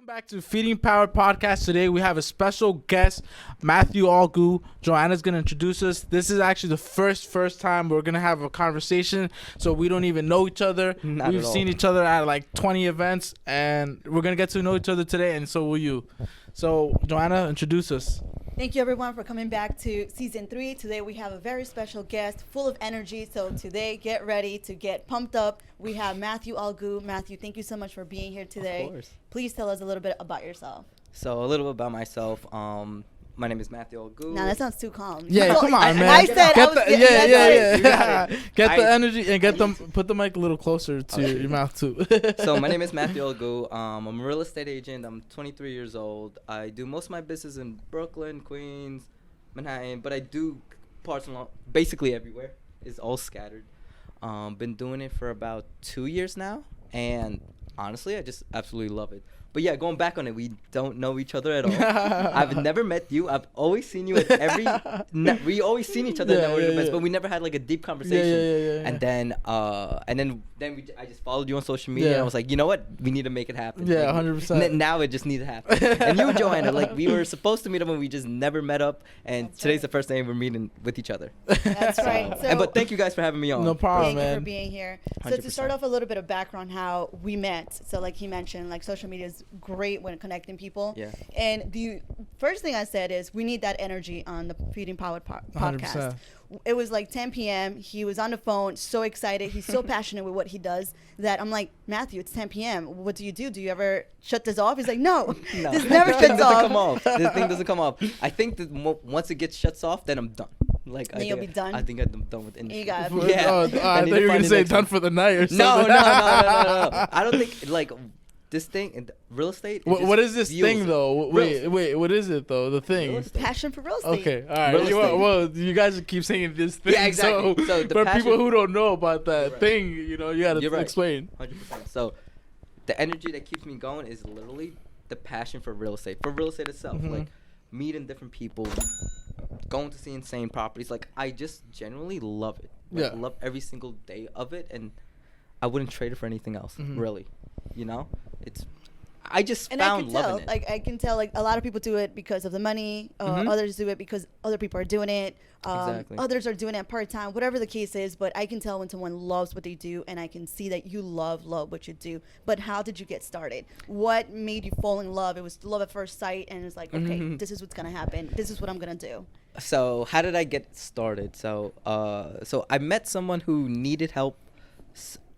back to Feeding Power Podcast. Today we have a special guest, Matthew Algu. Joanna's going to introduce us. This is actually the first time we're going to have a conversation, so we don't even know each other. We've seen each other at like 20 events, and we're going to get to know each other today, and so will you. So, Joanna, introduce us. Thank you, everyone, for coming back to Season 3. Today, we have a very special guest full of energy. So today, get ready to get pumped up. We have Matthew Algu. Matthew, thank you so much for being here today. Of course. Please tell us a little bit about yourself. So a little bit about myself. My name is Matthew Algu. Now, that sounds too calm. Yeah, come on, man. I said get I was the, getting yeah. Get the energy and put the mic a little closer to your mouth too. So my name is Matthew Algu. I'm a real estate agent. I'm 23 years old. I do most of my business in Brooklyn, Queens, Manhattan, but I do parts along basically everywhere. It's all scattered. Been doing it for about 2 years now, and honestly, I just absolutely love it. But yeah, going back on it, we don't know each other at all. I've never met you. I've always seen you at every. We always seen each other at networking events, but we never had like a deep conversation. Yeah. And then I just followed you on social media. And I was like, you know what? We need to make it happen. Yeah, like, 100%. Now it just needs to happen. And you and Joanna, like we were supposed to meet up, and we just never met up. And That's today's right. the first day we're meeting with each other. That's right. But thank you guys for having me on. No problem, Thank you man. for being here. So to 100%. start off, a little bit of background how we met. So like he mentioned, like social media is great when connecting people. Yeah. And the first thing I said is we need that energy on the Feeding Power podcast. 100%. It was like 10 p.m. He was on the phone, so excited. He's so passionate with what he does that I'm like, Matthew, it's 10 p.m. What do? Do you ever shut this off? He's like, no. No. This never This thing shuts doesn't off. come off. This thing doesn't come off. I think that once it gets shuts off, then I'm done. Like Then you'll be done? I think I'm done with industry. You got Oh, I thought you were gonna say done for the night or something. No. I don't think like this thing in real estate. What is this fuels thing it. though? Wait, what is it though? The Real thing. estate. Passion for real estate. Okay, all right. Real estate. Well, you guys keep saying this thing. Yeah, exactly. So the for passion- people who don't know about that Right. thing, you gotta You're right. explain. 100%. So the energy that keeps me going is literally the passion for real estate itself. Mhm. Like meeting different people, going to see insane properties. Like I just genuinely love it. Like, Yeah. love every single day of it, and I wouldn't trade it for anything else. Mhm. Really, I just And I found can love tell, in it. like I can tell, like a lot of people do it because of the money. Mhm. Others do it because other people are doing it. Exactly. Others are doing it part time, whatever the case is. But I can tell when someone loves what they do, and I can see that you love what you do. But how did you get started? What made you fall in love? It was love at first sight, and it's like, okay, Mhm. this is what's gonna happen. This is what I'm gonna do. So how did I get started? So I met someone who needed help.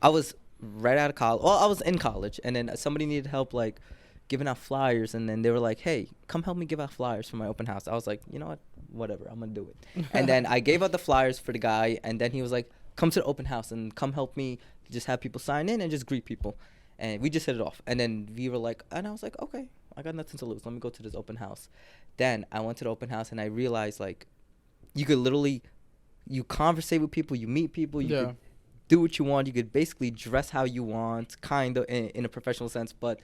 I was right out of college. Well, I was in college, and then somebody needed help, like giving out flyers, and then they were like, "Hey, come help me give out flyers for my open house." I was like, you know what, whatever, I'm gonna do it. And then I gave out the flyers for the guy, and then he was like, "Come to the open house and come help me just have people sign in and just greet people." And we just hit it off. And then we were like, and I was like, okay, I got nothing to lose. Let me go to this open house. Then I went to the open house, and I realized like you could literally, you conversate with people, you meet people, you could do what you want. You could basically dress how you want, kind of in a professional sense, but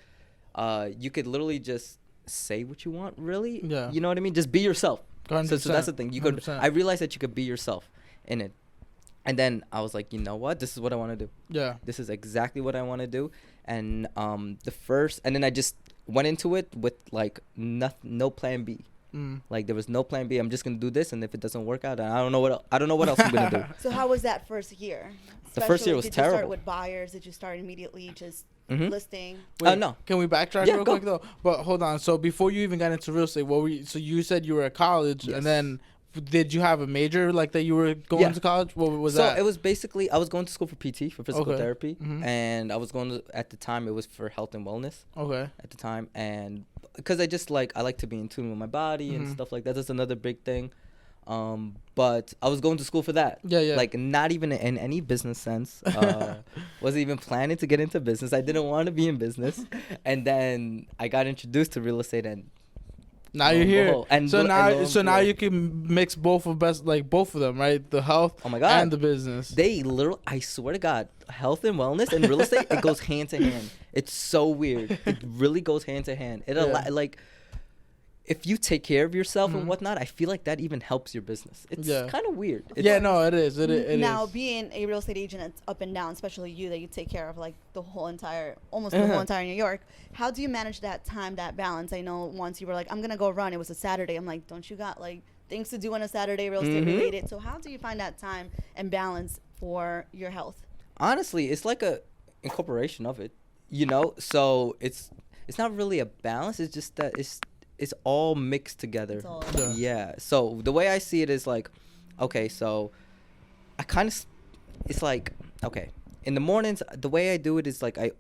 you could literally just say what you want, really. Yeah. You know what I mean? Just be yourself. So that's the thing. You could. 100%. I realized that you could be yourself in it, and then I was like, you know what? This is what I want to do. Yeah. This is exactly what I want to do. And and then I just went into it with like no plan B. Like there was no plan B. I'm just gonna do this, and if it doesn't work out, I don't know what else I'm gonna do. So how was that first year? The first year was did you start terrible. with buyers? Did you start immediately just Mhm. listing? No. Can we backtrack Yeah, real go. quick though? But hold on. So before you even got into real estate, so you said you were at college, Yes. and then did you have a major like that you were going Yeah. to college? What was So that? it was basically I was going to school for PT, for physical Okay. therapy, Mhm. and I was going to, at the time it was for health and wellness Okay. at the time, and because I like to be in tune with my body and Mhm. stuff like that. That's another big thing. But I was going to school for that. Yeah. Like not even in any business sense. Wasn't even planning to get into business. I didn't want to be in business, and then I got introduced to real estate, and Now lo you're and here. behold- and So lo- and now, lo and so now behold. you can mix both of them, right? The health Oh my God. and the business. They literally, I swear to God, health and wellness and real estate, it goes hand to hand. It's so weird. It really goes hand to hand. Yeah. Like, if you take care of yourself Mhm. and whatnot, I feel like that even helps your business. It's Yeah. kind of weird. It's, Yeah, no, it is. It now, is. being a real estate agent that's up and down, especially you that you take care of like the whole entire, almost the Uh-huh. whole entire New York. How do you manage that time, that balance? I know once you were like, I'm gonna go run. It was a Saturday. I'm like, don't you got like things to do on a Saturday, real estate Mhm. related? So how do you find that time and balance for your health? honestly, it's like a incorporation of it, you know. So it's not really a balance. It's just that it's all mixed together. It's all- Yeah. Yeah. So the way I see it is like, okay, so I kind of, it's like, okay, in the mornings, the way I do it is like I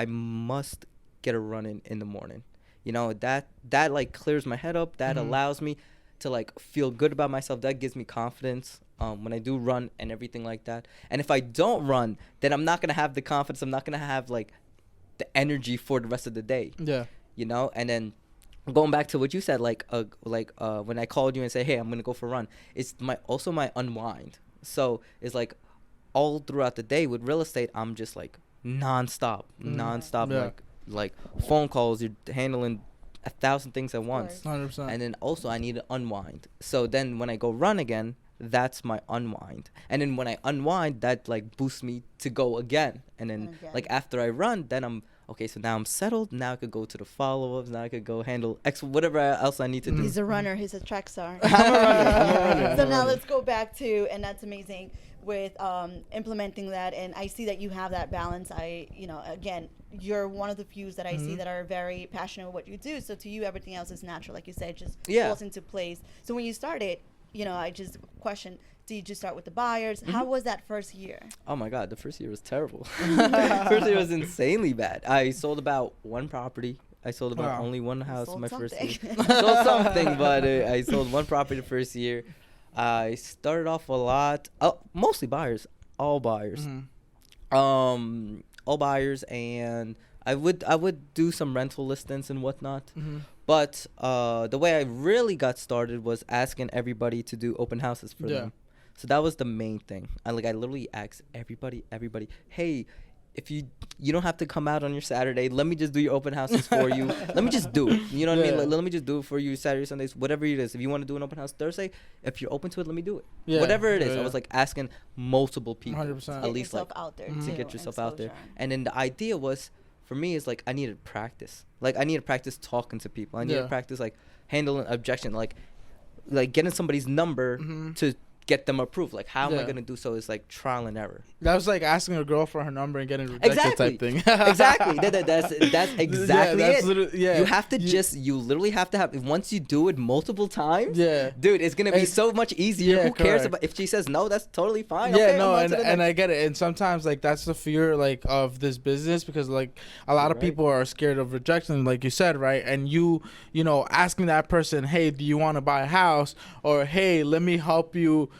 must get a run in the morning. You know, that like clears my head up. That Mhm. allows me to like feel good about myself. That gives me confidence when I do run and everything like that. And if I don't run, then I'm not gonna have the confidence. I'm not gonna have like the energy for the rest of the day. Yeah. You know, and then going back to what you said, like when I called you and say, hey, I'm gonna go for a run, it's my unwind. So it's like all throughout the day with real estate, I'm just like nonstop Yeah. like phone calls. You're handling 1,000 things at once, 100%. and then also I need to unwind. So then when I go run again, that's my unwind. And then when I unwind, that like boosts me to go again. And then Again. like after I run, then I'm okay. So now I'm settled. Now I could go to the follow-ups. Now I could go handle whatever else I need to do. He's a runner. He's a track star. I'm a runner. So now let's go back to, and that's amazing with implementing that. And I see that you have that balance. Again, you're one of the few that I see Mhm. that are very passionate with what you do. So to you, everything else is natural, like you said, just Yeah. falls into place. So when you started, I just question: did you just start with the buyers? How was that first year? Oh my God, the first year was terrible. First year was insanely bad. I sold about one property. I sold about Wow. only one You house sold my first year. something. Sold something, but I sold one property the first year. I started off a lot, mostly buyers, all buyers. Mhm. All buyers, and I would do some rental listings and whatnot. Mhm. But the way I really got started was asking everybody to do open houses for Yeah. them. So that was the main thing. I literally asked everybody, hey, if you don't have to come out on your Saturday, let me just do your open houses for you. Let me just do it. You know what I Yeah. mean? Let me just do it for you Saturday, Sundays, whatever it is. If you want to do an open house Thursday, if you're open to it, let me do it. Yeah. Whatever it is. Yeah, I was yeah. like asking multiple people. 100%. At Get least yourself like out there Mhm. to too, get yourself and out there. exposure. And then the idea was, for me, is like I needed practice. Like I needed practice talking to people. I needed Yeah. practice like handling objection, like getting somebody's number Mhm. to get them approved. Like how am I Yeah. gonna do so? It's like trial and error. That was like asking a girl for her number and getting rejected Exactly. type thing. Exactly. That's exactly that's it. literally- yeah. You have to you literally have to have. Once you do it multiple times, Yeah. dude, it's gonna be And- so much easier. yeah, Who cares correct. about if she says no? That's totally fine. Yeah, Okay, no, I'm on and, to the and next. I get it. And sometimes like that's the fear like of this business because like a lot of Right. people are scared of rejection, like you said, right? And you asking that person, hey, do you want to buy a house? Or hey, let me help you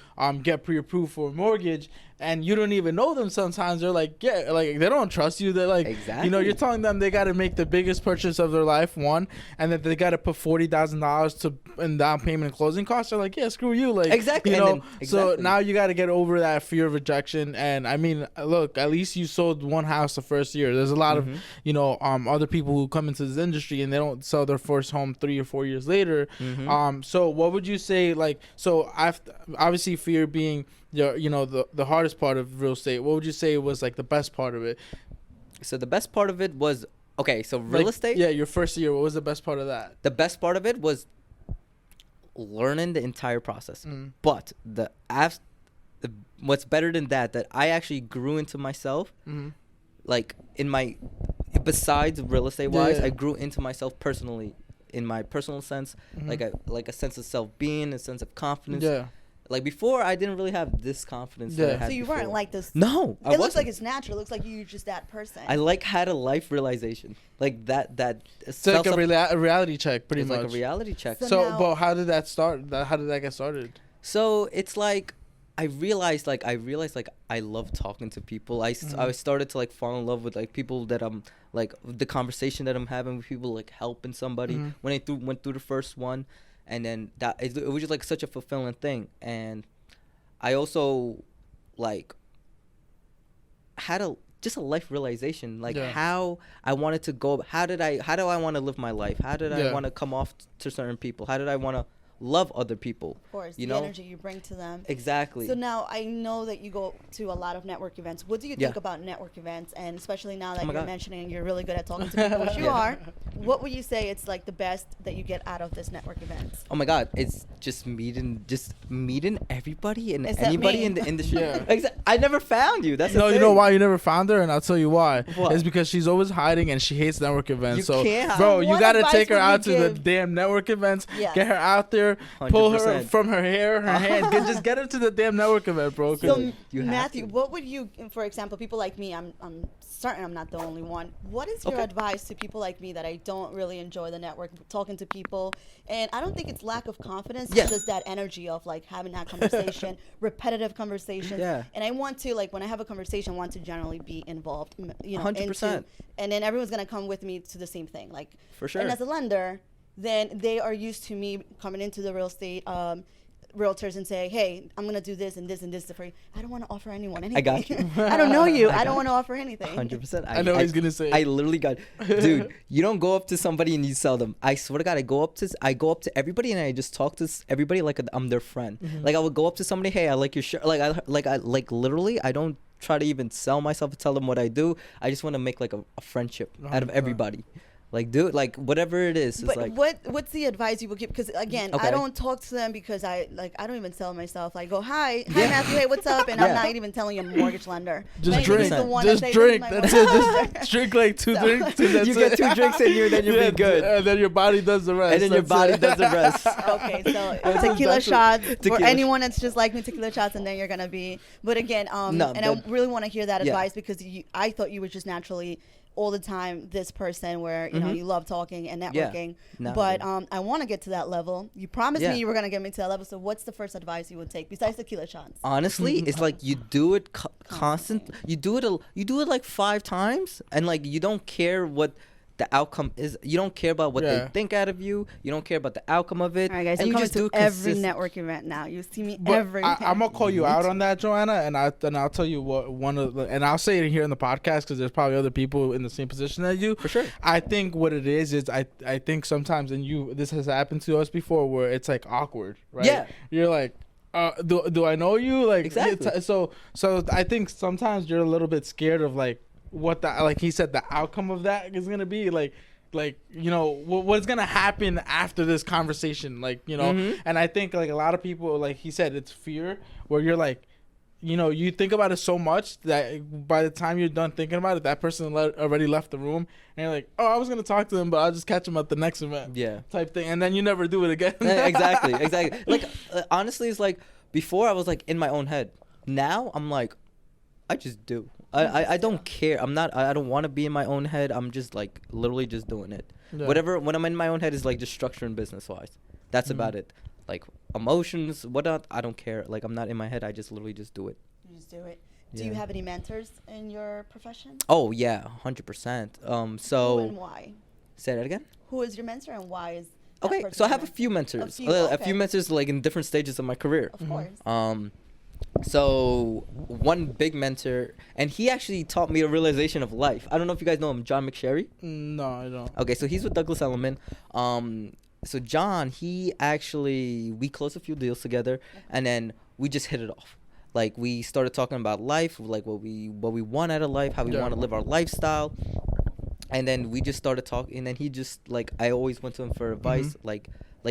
get pre-approved for a mortgage. And you don't even know them sometimes. They're like, yeah, like they don't trust you. They're like, Exactly. you're telling them they got to make the biggest purchase of their life, one, and that they got to put $40,000 to in down payment and closing costs. They're like, yeah, screw you, like Exactly, You and know, then- so exactly. now you got to get over that fear of rejection. And I mean, look, at least you sold one house the first year. There's a lot Mhm. of other people who come into this industry and they don't sell their first home 3 or 4 years later. Mhm. So what would you say, like, so after, obviously fear being the hardest part of real estate, what would you say was like the best part of it? So the best part of it was okay. So real Like, estate. Yeah, your first year. What was the best part of that? The best part of it was learning the entire process. Mm. But what's better than that I actually grew into myself, Mm-hmm. like besides real estate wise, Yeah. I grew into myself personally, in my personal sense, Mhm. like a sense of self-being, a sense of confidence. Yeah. Like before, I didn't really have this confidence that I Yeah. had So you weren't before. like this. No, I It looks like wasn't. it's natural. It looks like you're just that person. I had a life realization, like that It's like a reality check, pretty it's much. like a reality check. So So, now- but how did that start? How did that get started? So it's like I realized like I love talking to people. I Mhm. started to like fall in love with like people that I'm like the conversation that I'm having with people, like helping somebody. Mhm. When I went through the first one, and then it was just like such a fulfilling thing. And I also like had a just a life realization, like Yeah. how I wanted to go, how do I want to live my life, how did I Yeah. want to come off to certain people, how did I want to love other people, Of course, you the know? energy you bring to them. Exactly. So now I know that you go to a lot of network events. What do you Yeah. think about network events? And especially now that Oh my you're God. mentioning you're really good at talking to people, which you Yeah. are. What would you say it's like the best that you get out of this network events? Oh my God, it's just meeting everybody and Except anybody me. in the industry. Yeah. I never found you. That's the No, you thing. know why you never found her, and I'll tell you why. What? It's because she's always hiding and she hates network events. You so, can't hide. bro, you What gotta advice take her would you out to the give? damn network events. Yes. Get her out there, pull her 100%. from her hair, her hand. Just get her to the damn network event, bro. 'cause- So You have Matthew, to. what would you, for example, people like me, I'm certain I'm not the only one. What is your Okay. advice to people like me that I don't really enjoy the network, talking to people, and I don't think it's lack of confidence, Yeah. it's just that energy of like having that conversation, repetitive conversations. Yeah. And I want to like when I have a conversation, I want to generally be involved, you know, 100%. and then everyone's gonna come with me to the same thing, like For sure. And as a lender, then they are used to me coming into the real estate. Realtors and say, hey, I'm gonna do this and this and this for you. I don't want to offer anyone anything. got you. I don't know you. I I got don't want to offer anything. 100%. I know what he's gonna say. I literally got, dude. You don't go up to somebody and you sell them. I swear to God, I go up to everybody and I just talk to everybody like I'm their friend. Mm-hmm. Like I would go up to somebody, hey, I like your shirt. Like literally, I don't try to even sell myself or tell them what I do. I just want to make like a friendship out of 100%. everybody. Like dude, like whatever it is. It's But like what's the advice you would give? Because again, Okay. I don't talk to them because I don't even sell myself. I go, hi Yeah. Matthew, hey, what's up? And Yeah. I'm not even telling you I'm a mortgage lender. Just Maybe drink. he's the one that Just say, drink. "This is my That's mortgage it. lender." Just drink like two So- drinks. And that's You get it. 2 drinks in you, then you'll be good. And then your body does the rest. And then your That's body it. does the rest. Okay, so That's tequila exactly- shots for Tequila anyone that's just like me, tequila shots, and then you're gonna be. But again, No, and I but- really want to hear that yeah. advice because I thought you were just naturally all the time this person where you know Mhm. you love talking and Yeah. networking. No, But dude. I want to get to that level. You promised Yeah. me you were gonna get me to that level. So what's the first advice you would take besides tequila shots? Honestly, it's like you do it constant. You do it like 5 times, and like you don't care what the outcome is. You don't care about what Yeah. they think out of you. You don't care about the outcome of it. All right, guys, and I'm you coming just do to it every consist- network event now. You see me But every. I'm gonna call you Me out too. on that, Joanna, and I'll tell you what one of the, and I'll say it here in the podcast because there's probably other people in the same position as you. For sure. I think what it is I think sometimes, and this has happened to us before, where it's like awkward, right? Yeah. You're like, do I know you? Like Exactly. So I think sometimes you're a little bit scared of like what the, like he said, the outcome of that is gonna be like you know what's gonna happen after this conversation, like, you know. Mhm. And I think like a lot of people, like he said, it's fear where you're like, you know, you think about it so much that by the time you're done thinking about it, that person already left the room, and you're like, oh, I was gonna talk to them, but I'll just catch them at the next event, Yeah. type thing, and then you never do it again. Exactly. Like honestly, it's like before I was like in my own head. Now I'm like, I just do. I don't care. I don't want to be in my own head. I'm just like literally just doing it. Yeah. Whatever, when I'm in my own head is like just structuring business wise. That's Mhm. about it. Like emotions, whatnot, I don't care. Like I'm not in my head. I just literally just do it. You just do it. Do you Yeah. have any mentors in your profession? Oh yeah, 100%. Who So and why? say that again. Who is your mentor and why is that Okay, person so I your have a mentor? few mentors. few, A okay. few mentors like in different stages of my career. Of course. So one big mentor, and he actually taught me a realization of life. I don't know if you guys know him, John McSherry. No, I don't. Okay, so he's with Douglas Elliman. So John, we closed a few deals together, and then we just hit it off. Like we started talking about life, like what we want out of life, how we Yeah. want to live our lifestyle, and then we just started talking. And then he just like I always went to him for advice, like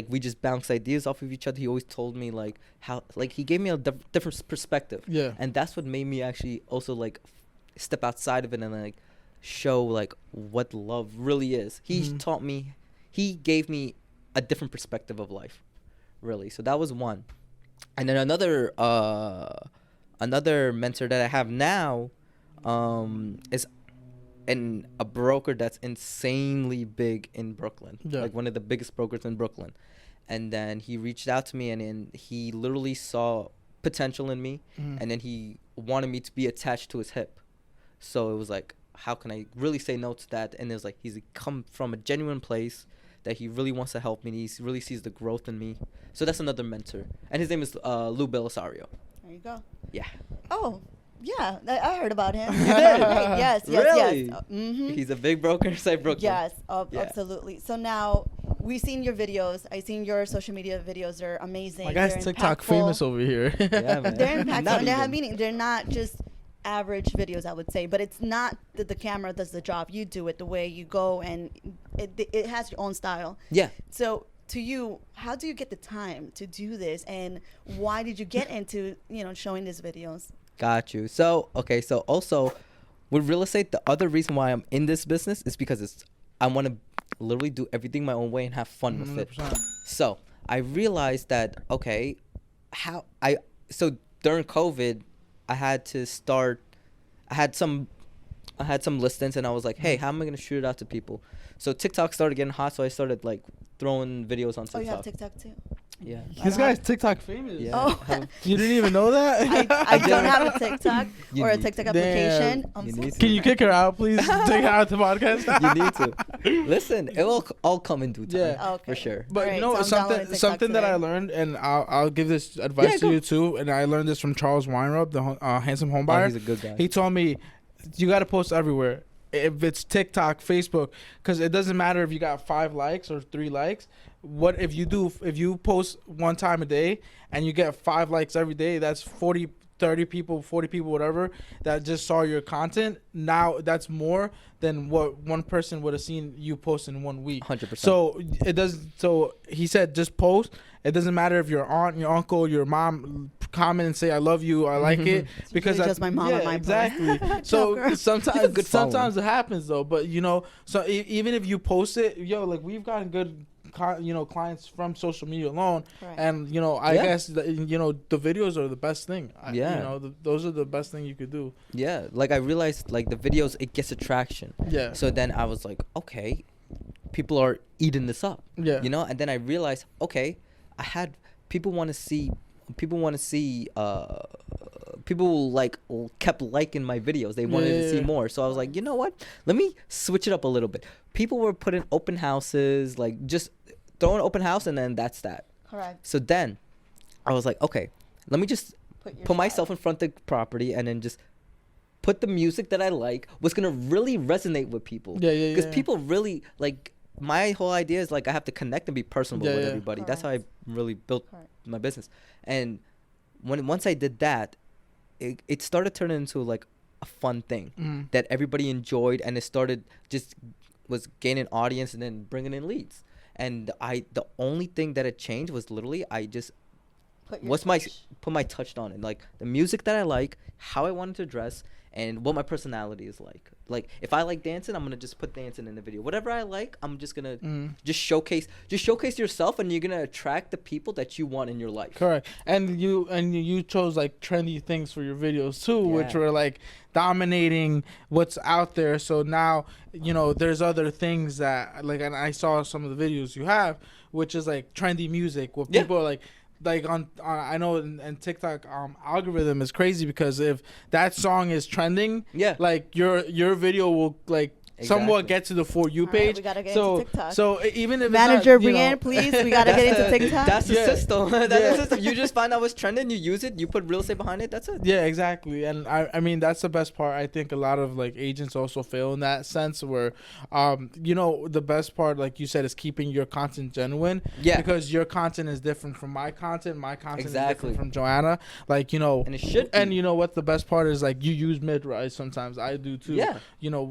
we just bounced ideas off of each other. He always told me like how like he gave me a different perspective. Yeah. And that's what made me actually also like step outside of it and like show like what love really is. He taught me, he gave me a different perspective of life, really. So that was one. And then another mentor that I have now is a broker that's insanely big in Brooklyn, Yeah. like one of the biggest brokers in Brooklyn. And then he reached out to me, and then he literally saw potential in me, and then he wanted me to be attached to his hip. So it was like, how can I really say no to that? And it was like, he's come from a genuine place that he really wants to help me. He really sees the growth in me. So that's another mentor. And his name is Lou Belisario. There you go. Yeah. Oh, Yeah, I heard about him. You did? Right, yes, Really? yes. Mm-hmm. He's a big broker inside Brooklyn. Yes, Yeah. absolutely. So now we've seen your videos. I've seen your social media videos. They're amazing. My guy's They're TikTok impactful. famous over here. Yeah, man. They're impactful. Not And they have even. meaning. They're not just average videos, I would say, but it's not that the camera does the job. You do it the way you go, and it has your own style. Yeah. So to you, how do you get the time to do this, and why did you get into showing these videos? Got you. So, okay. So also with real estate, the other reason why I'm in this business is because I want to literally do everything my own way and have fun with it. 100%. So I realized that, okay, so during COVID, I had some listings, and I was like, hey, how am I going to shoot it out to people? So TikTok started getting hot. So I started like throwing videos on TikTok. Oh, you have TikTok too? Yeah. This guy's TikTok famous. Yeah. Oh. You didn't even know that? I don't have a TikTok You or a need TikTok to. application. Damn. I'm You so need to. Can you kick her out, please? Take her out the podcast. You need to. Listen, it will all come in due time. Yeah. Okay. For sure. But Alright, you know so I'm downloading something TikTok something that I today. learned, and I'll give this advice Yeah, to go. you too. And I learned this from Charles Weinrub, the handsome home Oh, buyer. he's a good guy. He told me you got to post everywhere. If it's TikTok, Facebook, because it doesn't matter if you got 5 likes or 3 likes. What if you post one time a day and you get 5 likes every day? That's 40, 30 people, 40 people, whatever, that just saw your content. Now that's more than what one person would have seen you post in 1 week. 100%. So it does. So he said, just post. It doesn't matter if your aunt, your uncle, your mom comment and say I love you, I like it, because usually just my mom and my brother. exactly. So Joker. sometimes good following. sometimes it happens though. But so even if you post it, like we've gotten good clients from social media alone. Correct. And I Yeah. guess the videos are the best thing. Yeah. Those are the best thing you could do. Yeah, like I realized like the videos, it gets attraction. Yeah. So then I was like, okay, people are eating this up. Yeah. And then I realized, okay, people want to see people like kept liking my videos. They wanted to see Yeah. more. So I was like, you know what? Let me switch it up a little bit. People were putting open houses, like just throw an open house and then that's that. Correct. So then I was like, okay, let me just Your put myself style. in front of the property and then just put the music that I like, what's gonna really resonate with people. Yeah. Because people really like, my whole idea is like I have to connect and be personable Yeah, with yeah. everybody. That's how I really built Correct. my business. And once I did that, it started turning into like a fun thing Mm. that everybody enjoyed, and it started just was gaining audience and then bringing in leads. And the only thing that had changed was literally I just Put your put touch. my touch on it, like the music that I like, how I wanted to dress, and what my personality is like. Like if I like dancing, I'm gonna just put dancing in the video. Whatever I like, I'm just gonna just showcase yourself, and you're gonna attract the people that you want in your life. Correct. And you chose like trendy things for your videos too, which Yeah. were like dominating what's out there. So now, there's other things that like, and I saw some of the videos you have, which is like trendy music where Yeah. people are like on I know in TikTok algorithm is crazy, because if that song is trending, Yeah. like your video will like somewhat Exactly. get to the For You All right, page. we gotta get so into TikTok. so even if Manager, it's not, Brianne, please. We gotta get into TikTok. That's the Yeah. system. That's Yeah. the system. You just find out what's trending, you use it, you put real estate behind it. That's it. Yeah, exactly. And I mean that's the best part. I think a lot of like agents also fail in that sense where the best part, like you said, is keeping your content genuine. Yeah. Because your content is different from my content. My content is Exactly. different from Joanna. Like, And it should be. And you know what the best part is, like you use mid-rise sometimes. I do too. Yeah.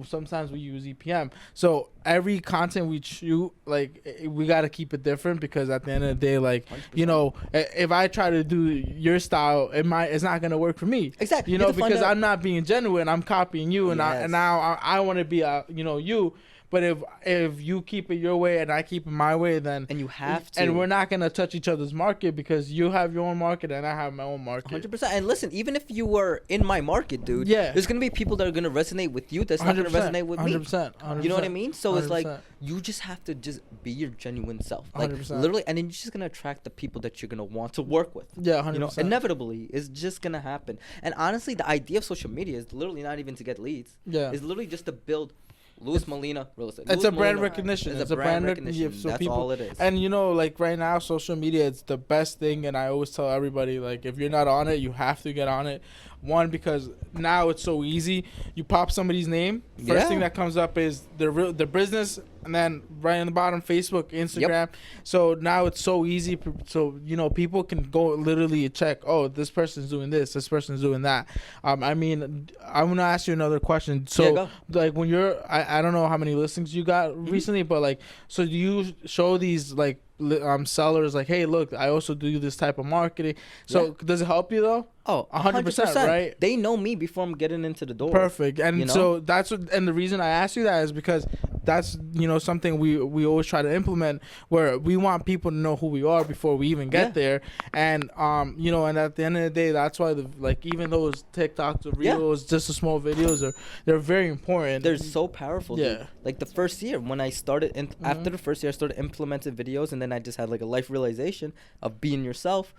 Sometimes we use EPM. So every content we shoot, like we got to keep it different, because at the end of the day, like 100%. if I try to do your style, it's not gonna work for me. Exactly. You have to find Because out- I'm not being genuine. I'm copying you, and Yes. I want to be you. But if you keep it your way and I keep it my way, then And you have to. and we're not gonna touch each other's market, because you have your own market and I have my own market. 100%. And listen, even if you were in my market, dude, Yeah. there's gonna be people that are gonna resonate with you. That's not gonna resonate with me. 100%. You know what I mean? So it's like 100%. you just have to just be your genuine self, like 100%. literally, and then you're just gonna attract the people that you're gonna want to work with. Yeah, 100%. You know, inevitably, it's just gonna happen. And honestly, the idea of social media is literally not even to get leads. Yeah. It's literally just to build Luis Molina Real Estate. It's Luis a brand Molina recognition. It's a brand recognition. So That's people, all it is. and like right now, social media, it's the best thing. And I always tell everybody, like, if you're not on it, you have to get on it. One, because now it's so easy. You pop somebody's name, first thing that comes up is their business, and then right on the bottom, Facebook, Instagram. So now it's so easy. So people can go literally check. Oh, this person's doing this person's doing that. I mean, I'm gonna ask you another question. So like when you're, I don't know how many listings you got recently, but like, so do you show these like sellers like, hey, look, I also do this type of marketing? So does it help you though? Oh, 100%, right? They know me before I'm getting into the door. Perfect. And so that's what, and the reason I asked you that is because that's something we always try to implement, where we want people to know who we are before we even get there. And and at the end of the day, that's why even those TikToks or reels, just the small videos, they're very important. They're so powerful. Yeah. Dude. Like the first year when I started, after the first year, I started implementing videos, and then I just had like a life realization of being yourself.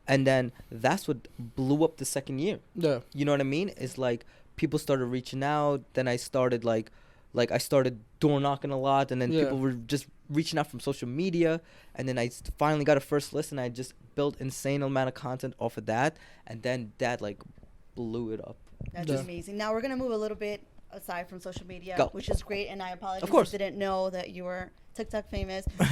And then that's what blew up the second year. Yeah. You know what I mean? It's like people started reaching out. Then I started like I started door knocking a lot. And then people were just reaching out from social media. And then I finally got a first list, and I just built insane amount of content off of that. And then that like blew it up. That's amazing. Now we're going to move a little bit aside from social media, which is great. And I apologize. Of course. I didn't know that you were TikTok famous. I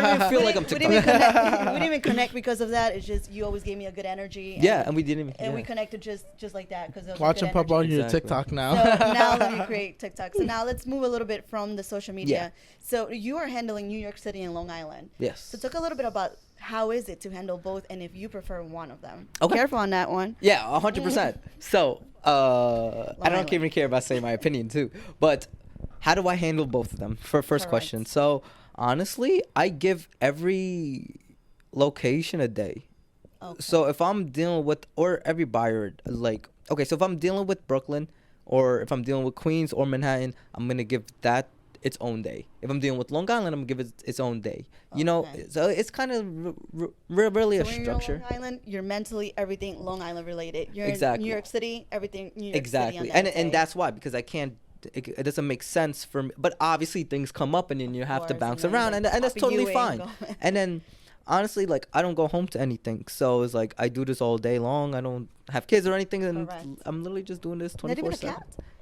don't even feel like I'm TikTok. We didn't even connect because of that. It's just you always gave me a good energy. And we didn't even. And we connected just like that because watch him pop on your TikTok now. So now let me create TikTok. So now let's move a little bit from the social media. So you are handling New York City and Long Island. Yes. So talk a little bit about how is it to handle both, and if you prefer one of them. Okay. Careful on that one. Yeah, 100%. So I don't even care about saying my opinion too, but how do I handle both of them? For first question. So honestly, I give every location a day. Okay. So if I'm dealing with, or every buyer, like, okay, so if I'm dealing with Brooklyn, or if I'm dealing with Queens or Manhattan, I'm going to give that its own day. If I'm dealing with Long Island, I'm going to give it its own day. You know, so it's kind of really a structure. You're Long Island, you're mentally everything Long Island related. You're in New York City, everything New York City on that and that's why, because I can't, it doesn't make sense for me. But obviously things come up, and then you have to bounce around, and that's totally fine. And then honestly, like, I don't go home to anything, so it's like I do this all day long. I don't have kids or anything, and I'm literally just doing this 24/7.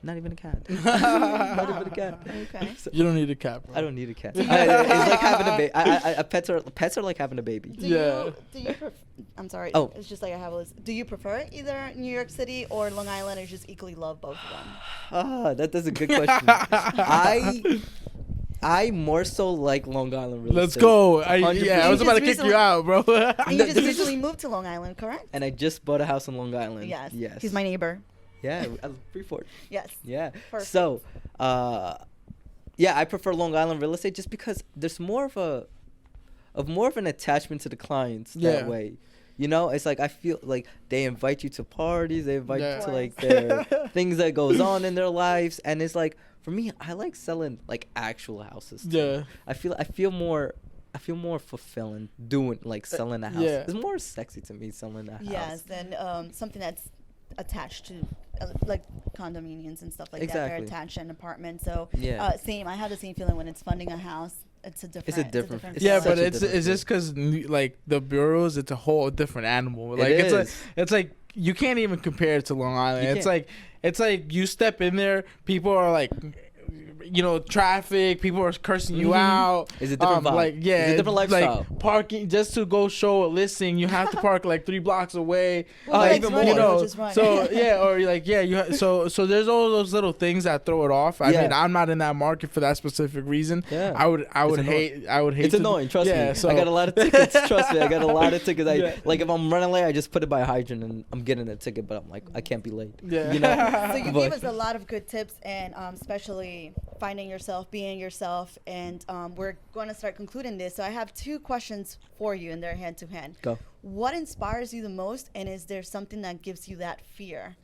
Not even a cat. Not even a cat. Okay. So, you don't need a cat, bro. I don't need a cat. It's like having a baby. Pets are like having a baby. Do you I'm sorry. Oh. It's just like I have a list. Do you prefer either New York City or Long Island, or just equally love both of them? That's a good question. I more so like Long Island real estate. Let's go. I was about to kick you out, bro. And you just recently moved to Long Island, correct? And I just bought a house in Long Island. Yes. Yes. He's my neighbor. Yeah, Freeport. Yes. Yeah. Perfect. So, I prefer Long Island real estate just because there's more of an attachment to the clients that way. You know, it's like I feel like they invite you to parties, they invite you to like their things that goes on in their lives, and it's like, for me, I like selling like actual houses too. Yeah. I feel more fulfilling doing like selling a house. It's more sexy to me selling a house. Yes, than something that's attached to like condominiums and stuff like that. They're attached to an apartment. So same. I have the same feeling when it's funding a house. It's a different. But it's just because like the bureaus, it's a whole different animal. Like it's like you can't even compare it to Long Island. It's like you step in there, people are like, traffic, people are cursing you out. It's a different vibe. It's a different lifestyle. Like parking, just to go show a listing, you have to park like 3 blocks away. Even more. So so there's all those little things that throw it off. I mean, I'm not in that market for that specific reason. Yeah. I would hate. It's annoying. Trust me. So I got a lot of tickets. Trust me, I got a lot of tickets. Like if I'm running late, I just put it by a hydrant and I'm getting a ticket. But I'm like, I can't be late. Yeah. You know. So you gave us a lot of good tips, and especially finding yourself, being yourself, and we're going to start concluding this. So I have 2 questions for you, and they're hand to hand. Go. What inspires you the most, and is there something that gives you that fear?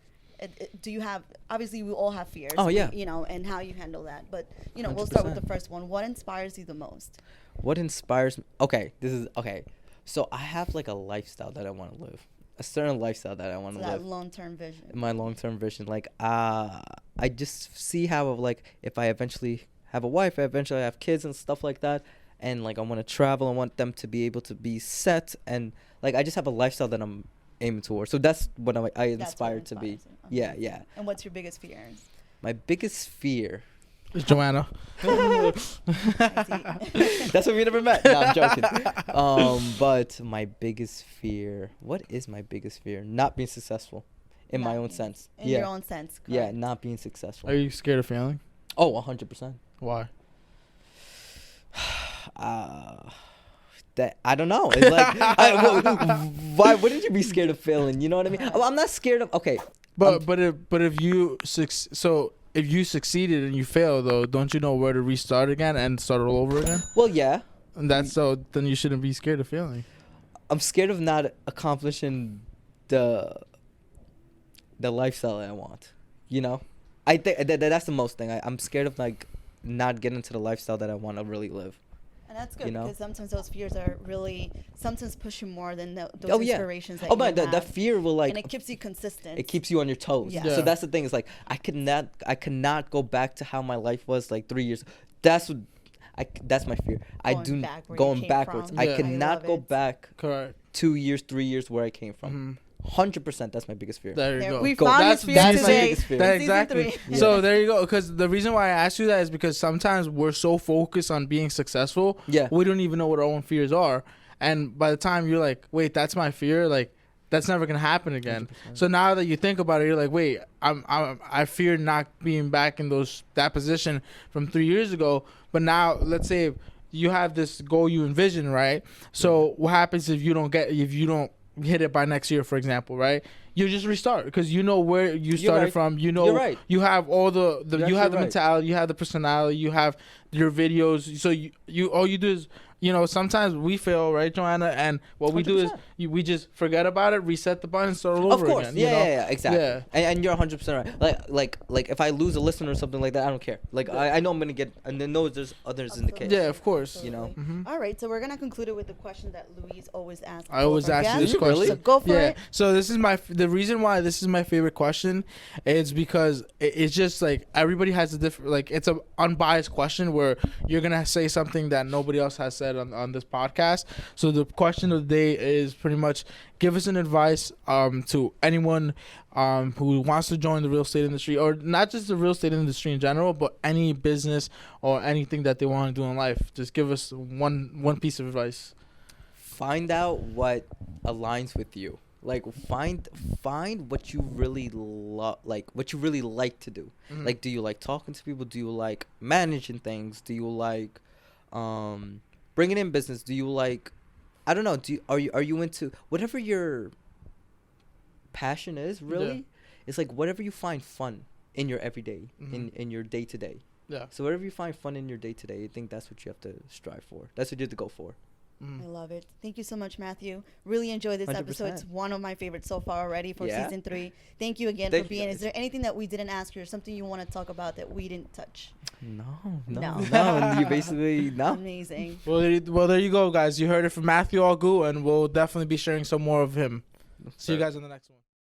Do you have? Obviously, we all have fears. Oh yeah. And how you handle that. But 100%. We'll start with the first one. What inspires you the most? What inspires me? Okay, So I have like a lifestyle that I want to live. A certain lifestyle that I want to live. That long-term vision. My long-term vision, like I just see how like if I eventually have a wife, I eventually have kids and stuff like that, and like I want to travel, I want them to be able to be set, and like I just have a lifestyle that I'm aiming towards. So that's what I That's what inspired to be. inspires you. Yeah, Amazing. yeah. And what's your biggest fears? My biggest fear. It's Joanna. I see. That's what we never met. No, I'm joking. But my biggest fear. What is my biggest fear? Not being successful, in my Not own being- sense. In Yeah. your own sense. Yeah, correct. not being successful. Are you scared of failing? Oh, 100%. Why? That I don't know. It's like, why wouldn't you be scared of failing? You know what I mean? I'm not scared of. Okay, But if you if you succeeded and you fail though, don't you know where to restart again and start all over again? well, yeah. And that's so then you shouldn't be scared of failing. I'm scared of not accomplishing the lifestyle that I want. You know, I think that's the most thing. I'm scared of like not getting to the lifestyle that I want to really live. And that's good You know? because sometimes those fears are really sometimes push you more than those Oh, yeah. inspirations that Oh, you but the have. fear will like and it keeps you consistent. it keeps you on your toes. Yeah. Yeah. So that's the thing. Is like I cannot go back to how my life was like 3 years. That's what that's my fear. I Going do back where you going came backwards. from. I Yeah. I cannot love go it. back Correct. 2 years, 3 years where I came from. Mhm. 100%. That's my biggest fear. There you There, go. we Go. found That's- his fear that's my today. biggest fear. That in season exactly. 3. So there you go. Because the reason why I asked you that is because sometimes we're so focused on being successful, Yeah. we don't even know what our own fears are. And by the time you're like, wait, that's my fear, like that's never gonna happen again. 100%. So now that you think about it, you're like, wait, I fear not being back in that position from 3 years ago. But now, let's say you have this goal you envision, right? So what happens if you don't hit it by next year, for example, right? You just restart because you know where you started right. from. You know, You're right. you have all You're you have actually the right. mentality, you have the personality, you have your videos. So you all you do is, sometimes we fail, right, Joanna? And what we do is 100%. we just forget about it, reset the button, start all Of over course. again. Yeah, exactly. Yeah. And you're 100% right. Like if I lose a listener or something like that, I don't care. Like I know I'm gonna get, and then know there's others in the case. Yeah, of course. You know. Absolutely. Mhm. All right, so we're gonna conclude it with the question that Luis always asks. I always ask you this Is it question. really? So go for Yeah. it. So this is the reason why this is my favorite question is because it's just like everybody has a different, like it's a unbiased question where you're gonna say something that nobody else has said on this podcast. So the question of the day is pretty much give us an advice to anyone who wants to join the real estate industry, or not just the real estate industry in general, but any business or anything that they want to do in life. Just give us one piece of advice. Find out what aligns with you. Like find what you really love, like what you really like to do. Mhm. Like, do you like talking to people? Do you like managing things? Do you like bringing in business? Do you like, I don't know, are you into whatever your passion is? Really, it's like whatever you find fun in your everyday, in your day to day. Yeah. So whatever you find fun in your day to day, I think that's what you have to strive for. That's what you have to go for. Mm. I love it. Thank you so much, Matthew. Really enjoyed this episode. It's 100%. one of my favorites so far already for Yeah. season 3. Thank you again Thank for you, being. Is guys. there anything that we didn't ask you or something you want to talk about that we didn't touch? No. You basically no. Amazing. Well, there you go, guys. You heard it from Matthew Algu, and we'll definitely be sharing some more of him. See you guys in the next one.